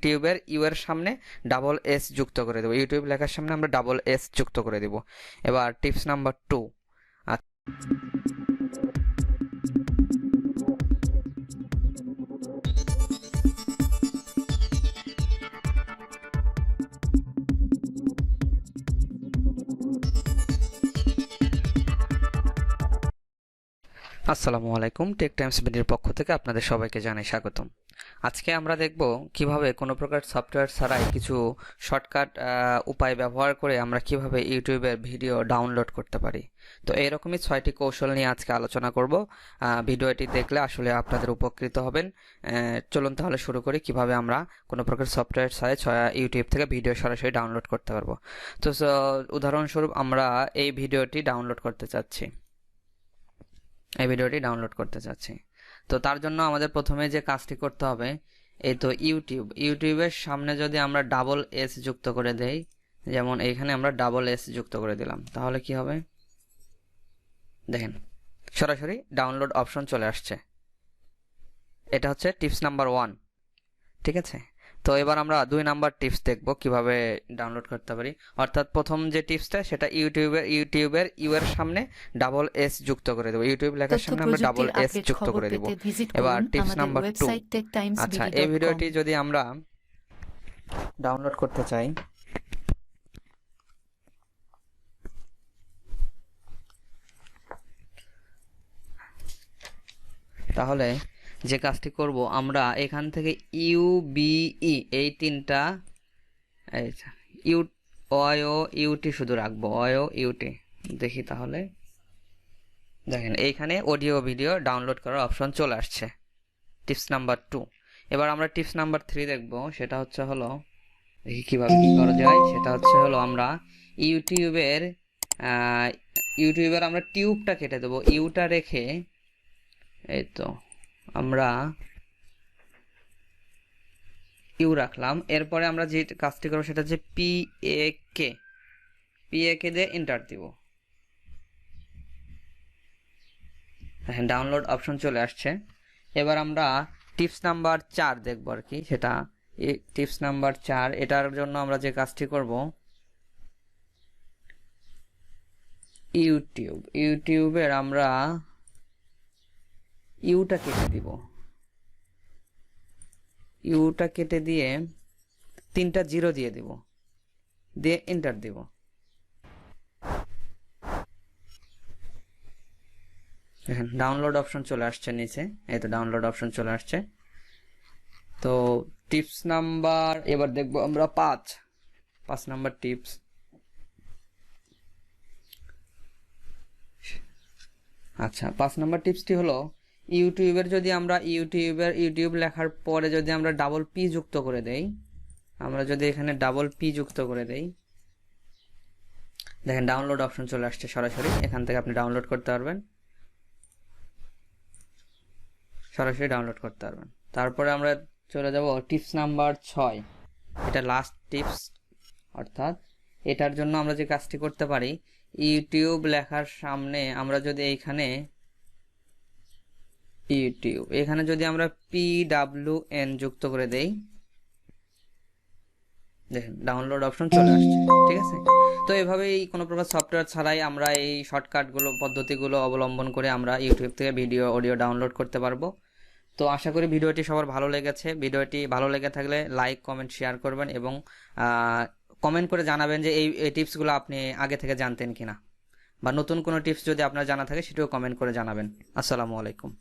ইউটিউবের ইউ এর সামনে ডাবল এস যুক্ত করে দেবো, ইউটিউব লেখার সামনে আমরা ডাবল এস যুক্ত করে দেব। এবার টিপস নাম্বার 2। আসসালামু আলাইকুম, টেকটাইমসবিডির পক্ষ থেকে আপনাদের সবাইকে জানাই স্বাগতম। আজকে আমরা দেখব কিভাবে কোনো প্রকার সফটওয়্যার ছাড়াই কিছু শর্টকাট উপায় ব্যবহার করে আমরা কিভাবে ইউটিউবের ভিডিও ডাউনলোড করতে পারি। তো এরকমই 6টি কৌশল নিয়ে আজকে আলোচনা করব। ভিডিওটি দেখলে আসলে আপনাদের উপকৃত হবেন। চলুন তাহলে শুরু করি কিভাবে আমরা কোনো প্রকার সফটওয়্যার ছাড়াই ইউটিউব থেকে ভিডিও সরাসরি ডাউনলোড করতে পারবো। তো উদাহরণস্বরূপ আমরা এই ভিডিওটি ডাউনলোড করতে চাচ্ছি। তো তার জন্য আমাদের প্রথমে যে কাজটি করতে হবে, এই তো ইউটিউবের সামনে যদি আমরা ডাবল এস যুক্ত করে দেই, যেমন এইখানে আমরা ডাবল এস যুক্ত করে দিলাম, তাহলে কি হবে দেখেন, সরাসরি ডাউনলোড অপশন চলে আসছে। এটা হচ্ছে টিপস নাম্বার 1, ঠিক আছে। তো এবার আমরা 2 নাম্বার টিপস দেখব কিভাবে ডাউনলোড করতে পারি। অর্থাৎ প্রথম যে টিপসটা সেটা ইউটিউবের ইউ এর সামনে ডাবল এস যুক্ত করে দেব, ইউটিউব লেখার সামনে আমরা ডাবল এস যুক্ত করে দেব। এবার টিপস নাম্বার 2। আচ্ছা, এই ভিডিওটি যদি আমরা ডাউনলোড করতে চাই, তাহলে যে কাজটি করব, আমরা এখান থেকে ইউবিই এই তিনটা ইউটি শুধু রাখবো, ইউটি। দেখি তাহলে, দেখেন এইখানে অডিও ভিডিও ডাউনলোড করার অপশন চলে আসছে, টিপস নাম্বার 2। এবার আমরা টিপস নাম্বার 3 দেখব। সেটা হচ্ছে হলো, দেখি কিভাবে কি করা যায়। সেটা হচ্ছে হলো, আমরা ইউটিউবের আমরা টিউবটা কেটে দেবো, ইউটা রেখে এই তো আমরা ইউ রাখলাম। এরপরে আমরা যে কাজটি করবো সেটা হচ্ছে পিএকে দিয়ে এন্টার দিব। হ্যাঁ, ডাউনলোড অপশন চলে আসছে। এবার আমরা টিপস নাম্বার 4 দেখবো আর কি। সেটা টিপস নাম্বার 4, এটার জন্য আমরা যে কাজটি করব, ইউটিউবের আমরা ইউটা কেটে দিব, ইউটা কেটে দিয়ে 3টা 0 দিয়ে দিব, দিয়ে এন্টার দিব। দেখেন ডাউনলোড অপশন চলে আসছে নিচে, এই তো ডাউনলোড অপশন চলে আসছে। তো টিপস নাম্বার এবার দেখবো আমরা 5 নাম্বার টিপস। আচ্ছা, 5 নাম্বার টিপসটি হলো, ইউটিউবের যদি আমরা ইউটিউব লেখার পরে যদি আমরা ডাবল পি যুক্ত করে দেই, আমরা যদি এখানে ডাবল পি যুক্ত করে দেই, দেখেন ডাউনলোড অপশন চলে আসছে সরাসরি। এখান থেকে আপনি ডাউনলোড করতে পারবেন, সরাসরি ডাউনলোড করতে পারবেন। তারপরে আমরা চলে যাব টিপস নাম্বার 6, এটা লাস্ট টিপস। অর্থাৎ এটার জন্য আমরা যে কাজটি করতে পারি, ইউটিউব লেখার সামনে আমরা যদি এইখানে এখানে যদি আমরা PWN যুক্ত করে দেই, দেখেন ডাউনলোড অপশন চলে আসছে, ঠিক আছে। তো এভাবেই কোনো প্রকার সফটওয়্যার ছাড়াই আমরা এই পদ্ধতিগুলো অবলম্বন করে আমরা ইউটিউব থেকে ভিডিও অডিও ডাউনলোড করতে পারবো। তো আশা করি ভিডিওটি সবার ভালো লেগেছে। ভিডিওটি ভালো লেগে থাকলে লাইক, কমেন্ট, শেয়ার করবেন এবং কমেন্ট করে জানাবেন যে এই টিপসগুলো আপনি আগে থেকে জানতেন কিনা, বা নতুন কোনো টিপস যদি আপনার জানা থাকে সেটাও কমেন্ট করে জানাবেন। আসসালামু আলাইকুম।